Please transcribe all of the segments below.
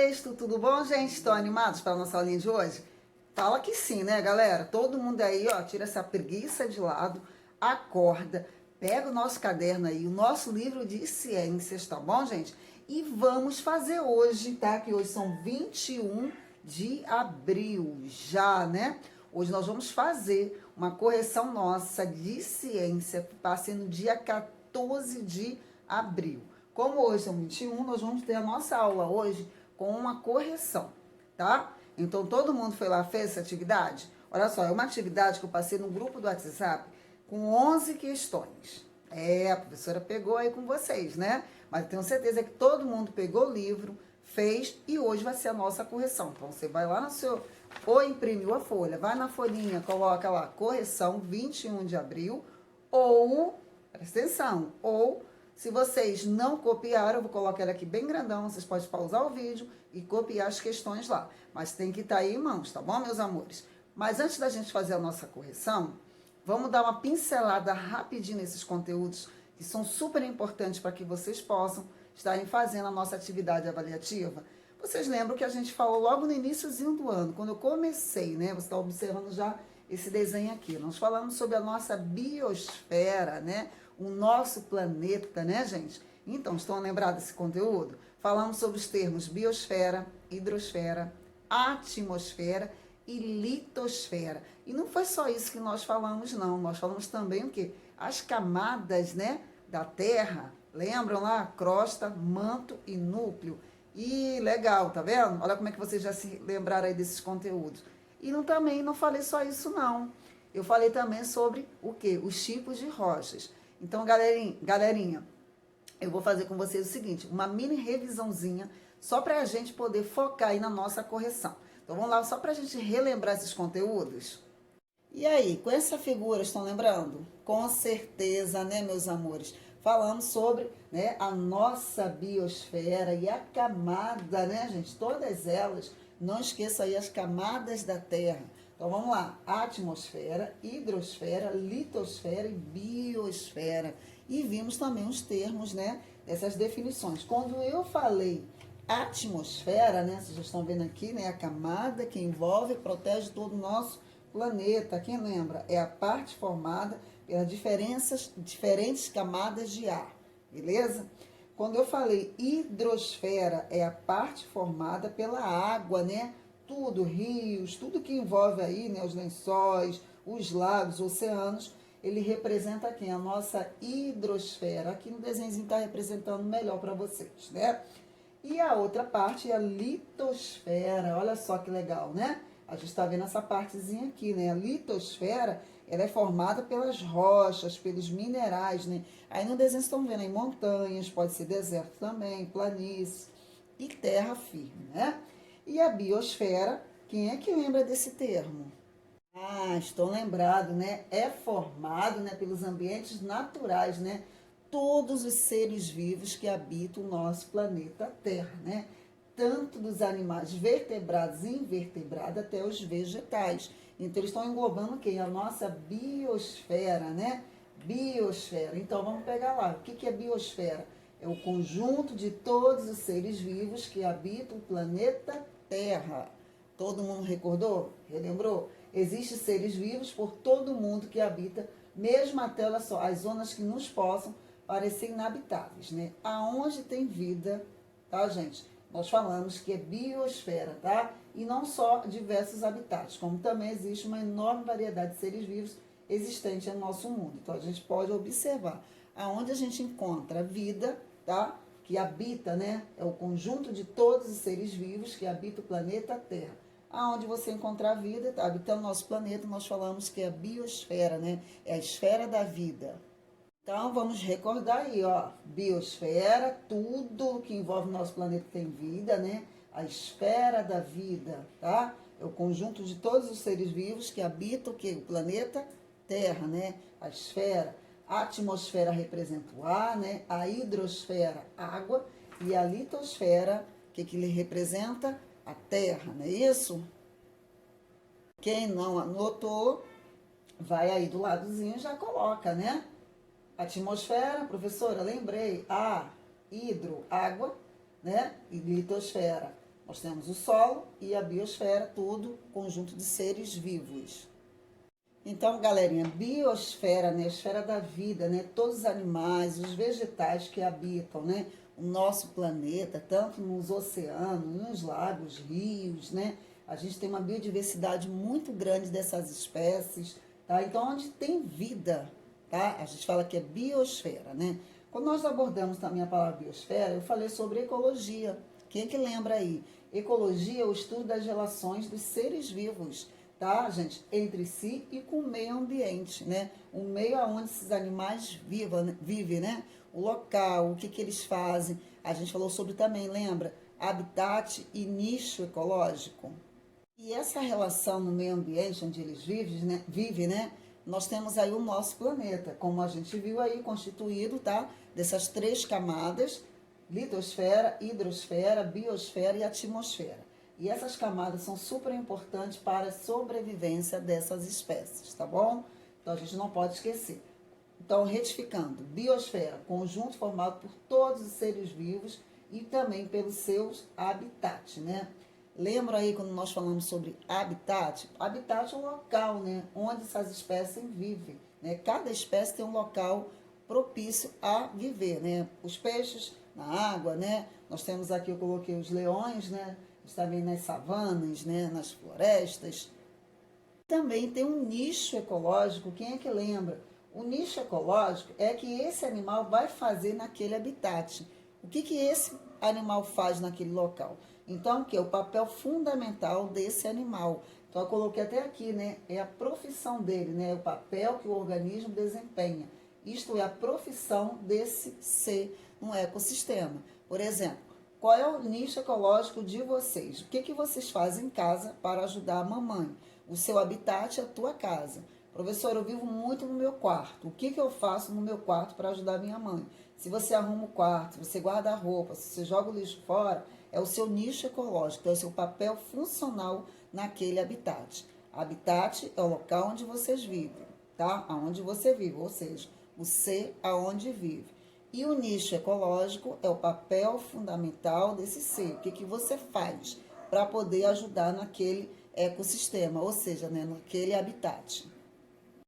Sexto, tudo bom, gente? Estão animados para a nossa aulinha de hoje? Fala que sim, né, galera? Todo mundo aí, ó, tira essa preguiça de lado, acorda, pega o nosso caderno aí, o nosso livro de ciências, tá bom, gente? E vamos fazer hoje, tá? Que hoje são 21 de abril, já, né? Hoje nós vamos fazer uma correção nossa de ciência, passe no dia 14 de abril. Como hoje são 21, nós vamos ter a nossa aula hoje com uma correção, tá? Então, todo mundo foi lá, fez essa atividade? Olha só, é uma atividade que eu passei no grupo do WhatsApp com 11 questões. A professora pegou aí com vocês, né? Mas eu tenho certeza que todo mundo pegou o livro, fez e hoje vai ser a nossa correção. Então, você vai lá no seu... ou imprimiu a folha, vai na folhinha, coloca lá, correção 21 de abril, ou, presta atenção, ou... se vocês não copiaram, eu vou colocar ele aqui bem grandão, vocês podem pausar o vídeo e copiar as questões lá. Mas tem que estar aí em mãos, tá bom, meus amores? Mas antes da gente fazer a nossa correção, vamos dar uma pincelada rapidinho nesses conteúdos que são super importantes para que vocês possam estarem fazendo a nossa atividade avaliativa. Vocês lembram que a gente falou logo no iníciozinho do ano, quando eu comecei, né? Você está observando já esse desenho aqui. Nós falamos sobre a nossa biosfera, né? O nosso planeta, né, gente? Então, estão lembrados desse conteúdo? Falamos sobre os termos biosfera, hidrosfera, atmosfera e litosfera. E não foi só isso que nós falamos, não. Nós falamos também o quê? As camadas, né, da Terra. Lembram lá? Crosta, manto e núcleo. E legal, tá vendo? Olha como é que vocês já se lembraram aí desses conteúdos. E também não falei só isso, não. Eu falei também sobre o quê? Os tipos de rochas. Então, galerinha, eu vou fazer com vocês o seguinte, uma mini revisãozinha, só para a gente poder focar aí na nossa correção. Então, vamos lá, só para a gente relembrar esses conteúdos. E aí, com essa figura, estão lembrando? Com certeza, né, meus amores? Falamos sobre, né, a nossa biosfera e a camada, né, gente? Todas elas, não esqueça aí as camadas da Terra. Então, vamos lá. Atmosfera, hidrosfera, litosfera e biosfera. E vimos também os termos, né, dessas definições. Quando eu falei atmosfera, né, vocês já estão vendo aqui, né, a camada que envolve e protege todo o nosso planeta. Quem lembra? É a parte formada pelas diferentes camadas de ar, beleza? Quando eu falei hidrosfera, é a parte formada pela água, né? Tudo, rios, tudo que envolve aí, né, os lençóis, os lagos, oceanos, ele representa quem? A nossa hidrosfera. Aqui no desenho está representando melhor para vocês, né? E a outra parte é a litosfera. Olha só que legal, né? A gente está vendo essa partezinha aqui, né? A litosfera, ela é formada pelas rochas, pelos minerais, né? Aí no desenho vocês estão vendo aí montanhas, pode ser deserto também, planícies e terra firme, né? E a biosfera, quem é que lembra desse termo? Ah, estou lembrado, né? É formado, né, pelos ambientes naturais, né? Todos os seres vivos que habitam o nosso planeta Terra, né? Tanto dos animais vertebrados e invertebrados até os vegetais. Então, eles estão englobando quem? A nossa biosfera, né? Biosfera. Então, vamos pegar lá. O que é biosfera? É o conjunto de todos os seres vivos que habitam o planeta Terra. Todo mundo recordou? Relembrou? Existem seres vivos por todo mundo que habita, mesmo até, olha só, as zonas que nos possam parecer inabitáveis, né? Aonde tem vida, tá, gente? Nós falamos que é biosfera, tá? E não só diversos habitats, como também existe uma enorme variedade de seres vivos existentes no nosso mundo. Então, a gente pode observar aonde a gente encontra vida, tá? Que habita, né? É o conjunto de todos os seres vivos que habitam o planeta Terra. Aonde você encontrar vida, tá? Habitando o nosso planeta, nós falamos que é a biosfera, né? É a esfera da vida. Então, vamos recordar aí, ó, biosfera, tudo que envolve o nosso planeta tem vida, né? A esfera da vida, tá? É o conjunto de todos os seres vivos que habitam o quê? O planeta Terra, né? A esfera. A atmosfera representa o ar, né? A hidrosfera, água. E a litosfera, o que ele representa? A Terra, não é isso? Quem não anotou, vai aí do ladozinho e já coloca, né? Atmosfera, professora, lembrei. Ar, hidro, água, né? E litosfera, Nós temos o solo e a biosfera, tudo conjunto de seres vivos. Então, galerinha, biosfera, né, esfera da vida, né, todos os animais, os vegetais que habitam, né, o nosso planeta, tanto nos oceanos, nos lagos, rios, né, a gente tem uma biodiversidade muito grande dessas espécies, tá? Então, onde tem vida, tá? A gente fala que é biosfera, né? Quando nós abordamos também a palavra biosfera, eu falei sobre ecologia. Quem é que lembra aí? Ecologia é o estudo das relações dos seres vivos, tá, gente? Entre si e com o meio ambiente, né? O meio onde esses animais vivem, né? O local, o que, que eles fazem. A gente falou sobre também, lembra? Habitat e nicho ecológico. E essa relação no meio ambiente onde eles vivem, né? Nós temos aí o nosso planeta, como a gente viu aí, constituído, tá? Dessas três camadas: litosfera, hidrosfera, biosfera e atmosfera. E essas camadas são super importantes para a sobrevivência dessas espécies, tá bom? Então a gente não pode esquecer. Então, retificando: biosfera, conjunto formado por todos os seres vivos e também pelos seus habitats, né? Lembra aí quando nós falamos sobre habitat? Habitat é um local, né, onde essas espécies vivem, né? Cada espécie tem um local propício a viver, né? Os peixes na água, né? Nós temos aqui, eu coloquei os leões, né? Também nas savanas, né? Nas florestas. Também tem um nicho ecológico, quem é que lembra? O nicho ecológico é que esse animal vai fazer naquele habitat. O que, que esse animal faz naquele local? Então, que é o papel fundamental desse animal. Então, eu coloquei até aqui, né? É a profissão dele, né? O papel que o organismo desempenha. Isto é a profissão desse ser no ecossistema. Por exemplo, qual é o nicho ecológico de vocês? O que, que vocês fazem em casa para ajudar a mamãe? O seu habitat é a tua casa. Professor, eu vivo muito no meu quarto. O que, que eu faço no meu quarto para ajudar minha mãe? Se você arruma o quarto, se você guarda a roupa, se você joga o lixo fora, é o seu nicho ecológico, é o seu papel funcional naquele habitat. Habitat é o local onde vocês vivem, tá? Aonde você vive, ou seja, o ser aonde vive. E o nicho ecológico é o papel fundamental desse ser. O que, que você faz para poder ajudar naquele ecossistema, ou seja, né, naquele habitat.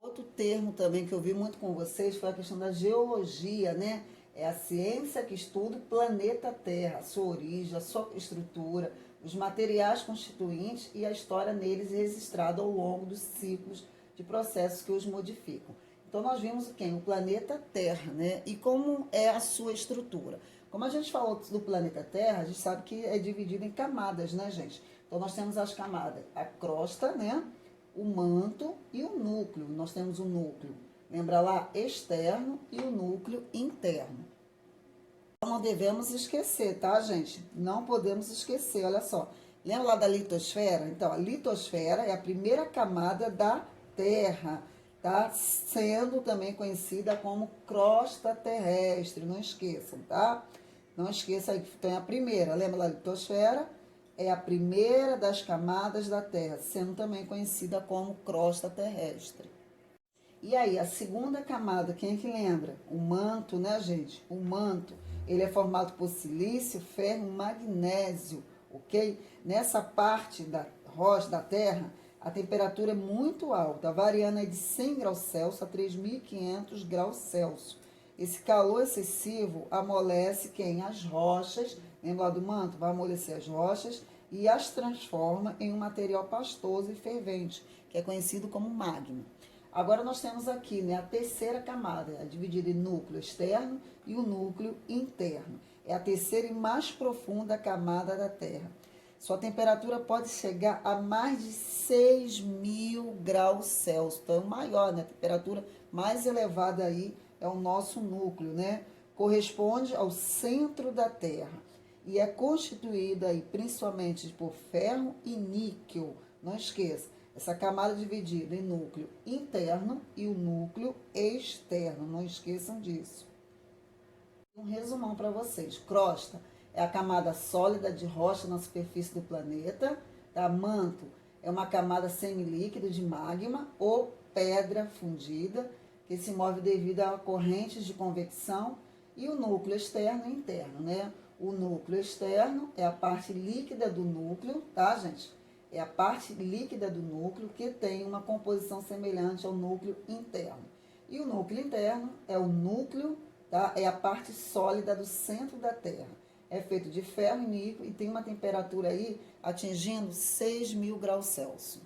Outro termo também que eu vi muito com vocês foi a questão da geologia, né? É a ciência que estuda o planeta Terra, a sua origem, a sua estrutura, os materiais constituintes e a história neles registrada ao longo dos ciclos de processos que os modificam. Então, nós vimos o quê? O planeta Terra, né? E como é a sua estrutura. Como a gente falou do planeta Terra, a gente sabe que é dividido em camadas, né, gente? Então, nós temos as camadas, a crosta, né? O manto e o núcleo. Nós temos o núcleo, lembra lá, externo e o núcleo interno. Não devemos esquecer, tá, gente? Não podemos esquecer, olha só. Lembra lá da litosfera? Então, a litosfera é a primeira camada da Terra, tá? Sendo também conhecida como crosta terrestre, não esqueçam, tá? Não esqueça aí que tem a primeira, lembra da litosfera? É a primeira das camadas da Terra, sendo também conhecida como crosta terrestre. E aí, a segunda camada, quem é que lembra? O manto, né, gente? O manto, ele é formado por silício, ferro e magnésio, ok? Nessa parte da rocha, da Terra, a temperatura é muito alta, variando de 100 graus Celsius a 3.500 graus Celsius. Esse calor excessivo amolece quem? As rochas, lembra lá do manto? Vai amolecer as rochas e as transforma em um material pastoso e fervente, que é conhecido como magma. Agora nós temos aqui, né, a terceira camada, é dividida em núcleo externo e o núcleo interno. É a terceira e mais profunda camada da Terra. Sua temperatura pode chegar a mais de 6.000 graus Celsius. Então, maior, né? A temperatura mais elevada aí é o nosso núcleo, né? Corresponde ao centro da Terra. E é constituída aí principalmente por ferro e níquel. Não esqueça. Essa camada é dividida em núcleo interno e o núcleo externo. Não esqueçam disso. Um resumão para vocês. Crosta é a camada sólida de rocha na superfície do planeta. Tá? Manto é uma camada semilíquida de magma ou pedra fundida que se move devido a correntes de convecção. E o núcleo externo e interno, né? O núcleo externo é a parte líquida do núcleo, tá, gente? É a parte líquida do núcleo que tem uma composição semelhante ao núcleo interno. E o núcleo interno é o núcleo, tá? É a parte sólida do centro da Terra. É feito de ferro e níquel e tem uma temperatura aí atingindo 6.000 graus Celsius.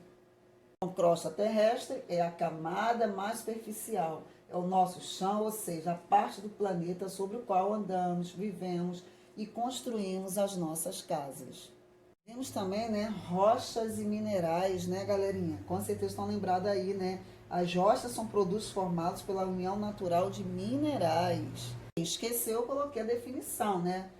A crosta terrestre é a camada mais superficial, é o nosso chão, ou seja, a parte do planeta sobre o qual andamos, vivemos e construímos as nossas casas. Temos também, né, rochas e minerais, né, galerinha? Com certeza estão lembrados aí, né? As rochas são produtos formados pela união natural de minerais. Esqueceu, eu coloquei a definição, né?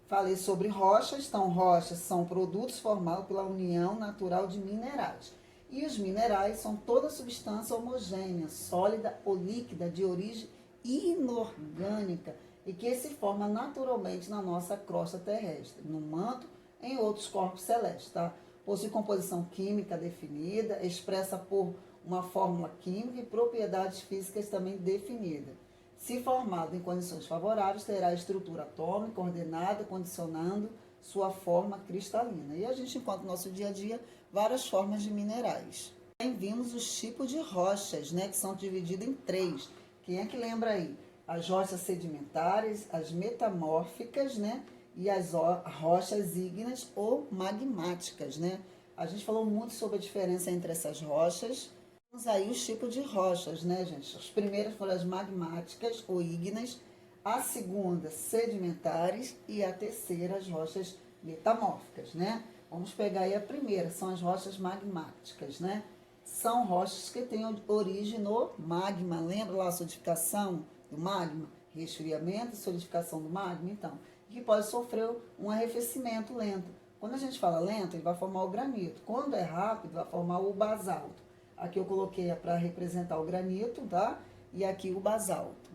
Falei sobre rochas, então rochas são produtos formados pela união natural de minerais. E os minerais são toda substância homogênea, sólida ou líquida de origem inorgânica e que se forma naturalmente na nossa crosta terrestre, no manto, em outros corpos celestes, tá? Possui composição química definida, expressa por uma fórmula química e propriedades físicas também definidas. Se formado em condições favoráveis, terá estrutura atômica ordenada, condicionando sua forma cristalina. E a gente encontra no nosso dia a dia várias formas de minerais. Também vimos os tipos de rochas, né, que são divididos em 3. Quem é que lembra aí? As rochas sedimentares, as metamórficas, né, e as rochas ígneas ou magmáticas, né? A gente falou muito sobre a diferença entre essas rochas. Temos aí os tipos de rochas, né, gente? As primeiras foram as magmáticas ou ígneas, a segunda, sedimentares, e a terceira, as rochas metamórficas, né? Vamos pegar aí a primeira, são as rochas magmáticas, né? São rochas que têm origem no magma. Lembra lá a solidificação do magma? Resfriamento e solidificação do magma, então. Que pode sofrer um arrefecimento lento. Quando a gente fala lento, ele vai formar o granito. Quando é rápido, vai formar o basalto. Aqui eu coloquei para representar o granito, tá? E aqui o basalto.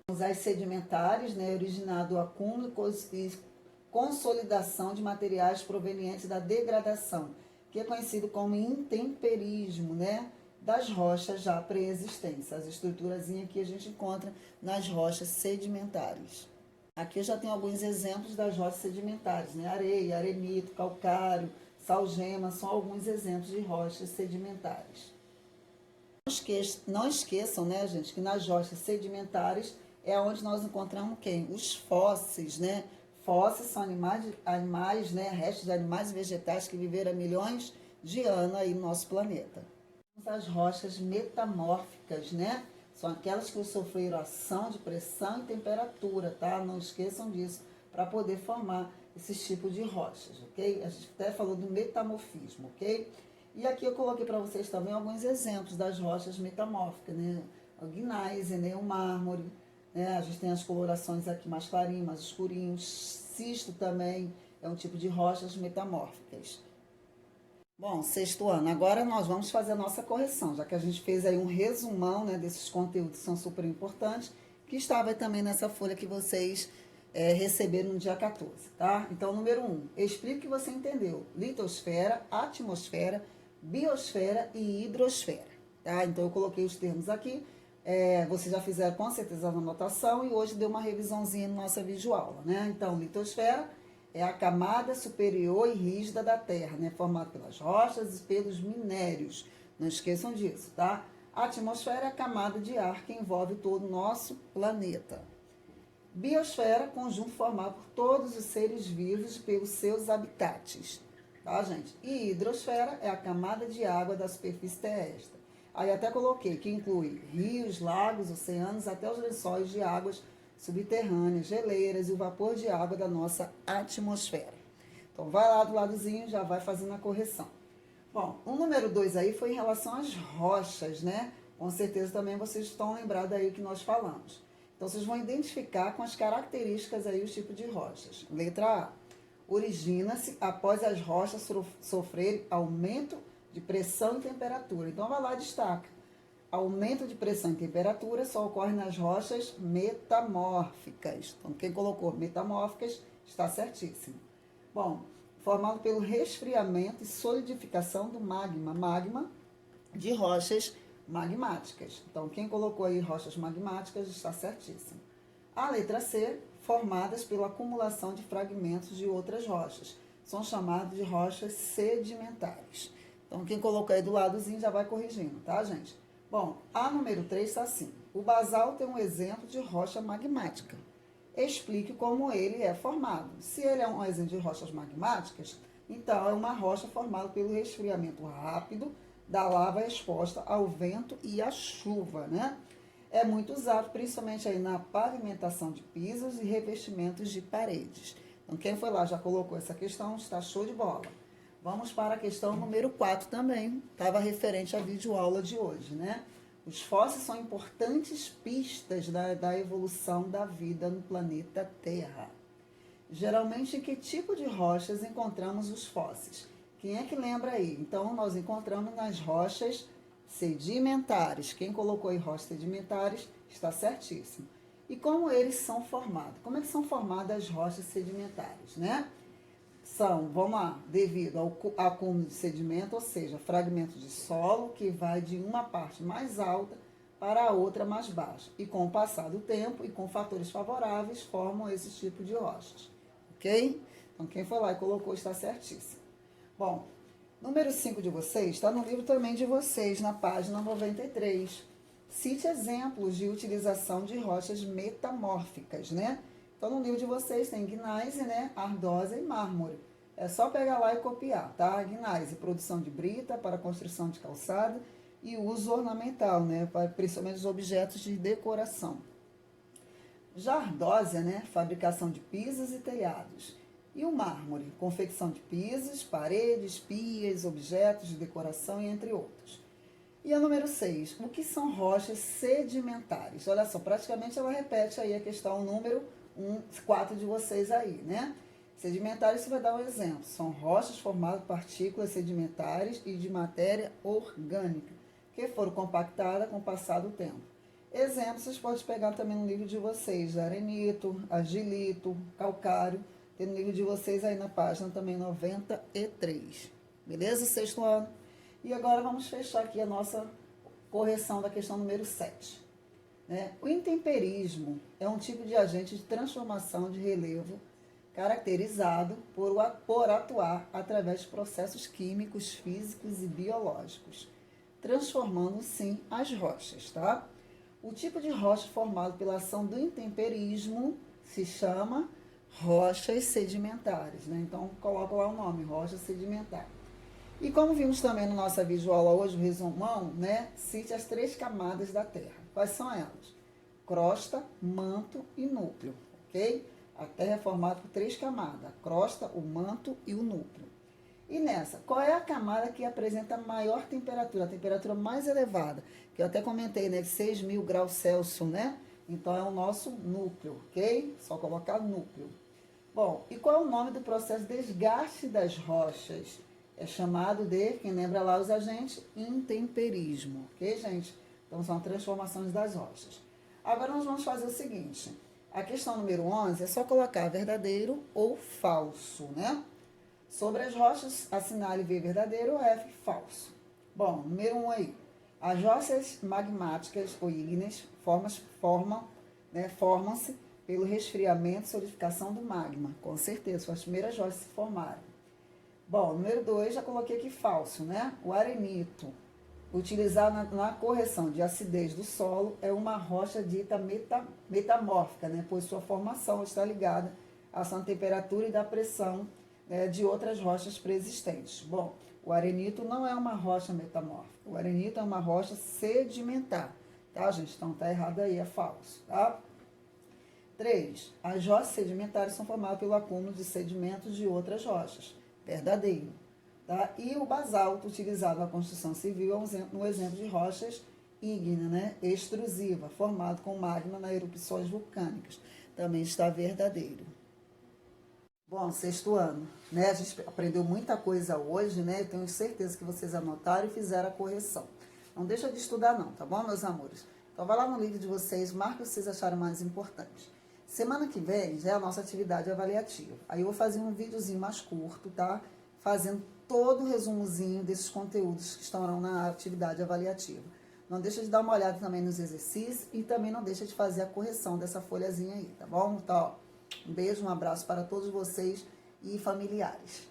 As sedimentares, né, originado do acúmulo e consolidação de materiais provenientes da degradação, que é conhecido como intemperismo, né, das rochas já pré-existentes. As estruturazinhas que a gente encontra nas rochas sedimentares. Aqui eu já tenho alguns exemplos das rochas sedimentares, né? Areia, arenito, calcário, salgema, são alguns exemplos de rochas sedimentares. Não esqueçam, né, gente, que nas rochas sedimentares é onde nós encontramos quem? Os fósseis, né? Fósseis são animais, né, restos de animais e vegetais que viveram há milhões de anos aí no nosso planeta. As rochas metamórficas, né? São aquelas que sofreram ação de pressão e temperatura, tá? Não esqueçam disso, para poder formar esses tipos de rochas, ok? A gente até falou do metamorfismo, ok? E aqui eu coloquei para vocês também alguns exemplos das rochas metamórficas, né? O gneiss, né? O mármore, né? A gente tem as colorações aqui mais clarinhas, mais escurinhos. Cisto também é um tipo de rochas metamórficas. Bom, sexto ano, agora nós vamos fazer a nossa correção, já que a gente fez aí um resumão, né, desses conteúdos que são super importantes, que estava também nessa folha que vocês receberam no dia 14, tá? Então, número 1, explique o que você entendeu. Litosfera, atmosfera, biosfera e hidrosfera, tá? Então, eu coloquei os termos aqui, vocês já fizeram com certeza a anotação e hoje deu uma revisãozinha na nossa videoaula, né? Então, litosfera é a camada superior e rígida da Terra, né? Formada pelas rochas e pelos minérios. Não esqueçam disso, tá? A atmosfera é a camada de ar que envolve todo o nosso planeta. Biosfera, conjunto formado por todos os seres vivos e pelos seus habitats, tá, gente? E hidrosfera é a camada de água da superfície terrestre. Aí até coloquei que inclui rios, lagos, oceanos, até os lençóis de águas subterrâneas, geleiras e o vapor de água da nossa atmosfera. Então, vai lá do ladozinho, já vai fazendo a correção. Bom, o número 2 aí foi em relação às rochas, né? Com certeza também vocês estão lembrados aí o que nós falamos. Então, vocês vão identificar com as características aí os tipos de rochas. Letra A. Origina-se após as rochas sofrerem aumento de pressão e temperatura. Então, vai lá e destaca. Aumento de pressão e temperatura só ocorre nas rochas metamórficas. Então, quem colocou metamórficas está certíssimo. Bom, formado pelo resfriamento e solidificação do magma de rochas magmáticas. Então, quem colocou aí rochas magmáticas está certíssimo. A letra C, formadas pela acumulação de fragmentos de outras rochas. São chamados de rochas sedimentares. Então, quem colocou aí do ladozinho já vai corrigindo, tá, gente? Bom, a número 3 está assim. O basalto é um exemplo de rocha magmática. Explique como ele é formado. Se ele é um exemplo de rochas magmáticas, então é uma rocha formada pelo resfriamento rápido da lava exposta ao vento e à chuva, né? É muito usado principalmente aí na pavimentação de pisos e revestimentos de paredes. Então, quem foi lá já colocou essa questão, está show de bola. Vamos para a questão número 4 também, estava referente à videoaula de hoje, né? Os fósseis são importantes pistas da evolução da vida no planeta Terra. Geralmente, em que tipo de rochas encontramos os fósseis? Quem é que lembra aí? Então, nós encontramos nas rochas sedimentares. Quem colocou aí rochas sedimentares está certíssimo. E como eles são formados? Como é que são formadas as rochas sedimentares, né? São, vamos lá, devido ao acúmulo de sedimento, ou seja, fragmentos de solo que vai de uma parte mais alta para a outra mais baixa. E com o passar do tempo e com fatores favoráveis, formam esse tipo de rochas. Ok? Então, quem foi lá e colocou está certíssimo. Bom, número 5 de vocês está no livro também de vocês, na página 93. Cite exemplos de utilização de rochas metamórficas, né? Então, no livro de vocês tem gneiss, né, ardósia e mármore. É só pegar lá e copiar, tá? Gneiss, produção de brita para construção de calçada e uso ornamental, né, para principalmente os objetos de decoração. Já a ardósia, né, fabricação de pisos e telhados. E o mármore, confecção de pisos, paredes, pias, objetos de decoração e entre outros. E a número 6, o que são rochas sedimentares? Olha só, praticamente ela repete aí a questão número 4 de vocês aí, né? Sedimentares, você vai dar um exemplo. São rochas formadas por partículas sedimentares e de matéria orgânica, que foram compactadas com o passar do tempo. Exemplos, vocês podem pegar também no livro de vocês, arenito, argilito, calcário. Tem no livro de vocês aí na página também 93. Beleza? Sexto ano. E agora vamos fechar aqui a nossa correção da questão número 7. Né? O intemperismo é um tipo de agente de transformação de relevo caracterizado por atuar através de processos químicos, físicos e biológicos, transformando, sim, as rochas, tá? O tipo de rocha formado pela ação do intemperismo se chama rochas sedimentares, né? Então, coloca lá o nome, rocha sedimentar. E como vimos também na nossa videoaula hoje, o resumão, né? Cite as 3 camadas da Terra. Quais são elas? Crosta, manto e núcleo, ok? A Terra é formada por 3 camadas, a crosta, o manto e o núcleo. E nessa, qual é a camada que apresenta maior temperatura, a temperatura mais elevada? Que eu até comentei, né? 6.000 graus Celsius, né? Então, é o nosso núcleo, ok? Só colocar núcleo. Bom, e qual é o nome do processo de desgaste das rochas? É chamado de, quem lembra lá os agentes, intemperismo, ok, gente? Então, são transformações das rochas. Agora, nós vamos fazer o seguinte. A questão número 11 é só colocar verdadeiro ou falso, né? Sobre as rochas, assinale V verdadeiro ou F falso. Bom, número 1 aí. As rochas magmáticas ou ígneas formam-se pelo resfriamento e solidificação do magma. Com certeza, foram as primeiras rochas que se formaram. Bom, número 2, já coloquei aqui falso, né? O arenito, utilizado na correção de acidez do solo, é uma rocha dita metamórfica, né? Pois sua formação está ligada à ação da temperatura e da pressão, né, de outras rochas preexistentes. Bom, o arenito não é uma rocha metamórfica. O arenito é uma rocha sedimentar, tá, gente? Então, tá errado aí, é falso, tá? 3. As rochas sedimentares são formadas pelo acúmulo de sedimentos de outras rochas. Verdadeiro. Tá? E o basalto, utilizado na construção civil, é um exemplo de rochas ígneas, né? Extrusiva, formado com magma nas erupções vulcânicas. Também está verdadeiro. Bom, sexto ano, né? A gente aprendeu muita coisa hoje, né? Eu tenho certeza que vocês anotaram e fizeram a correção. Não deixa de estudar não, tá bom, meus amores? Então vai lá no livro de vocês, marca o que vocês acharam mais importante. Semana que vem já é a nossa atividade avaliativa. Aí eu vou fazer um videozinho mais curto, tá? Fazendo todo o resumozinho desses conteúdos que estarão na atividade avaliativa. Não deixa de dar uma olhada também nos exercícios e também não deixa de fazer a correção dessa folhazinha aí, tá bom? Então, ó, um beijo, um abraço para todos vocês e familiares.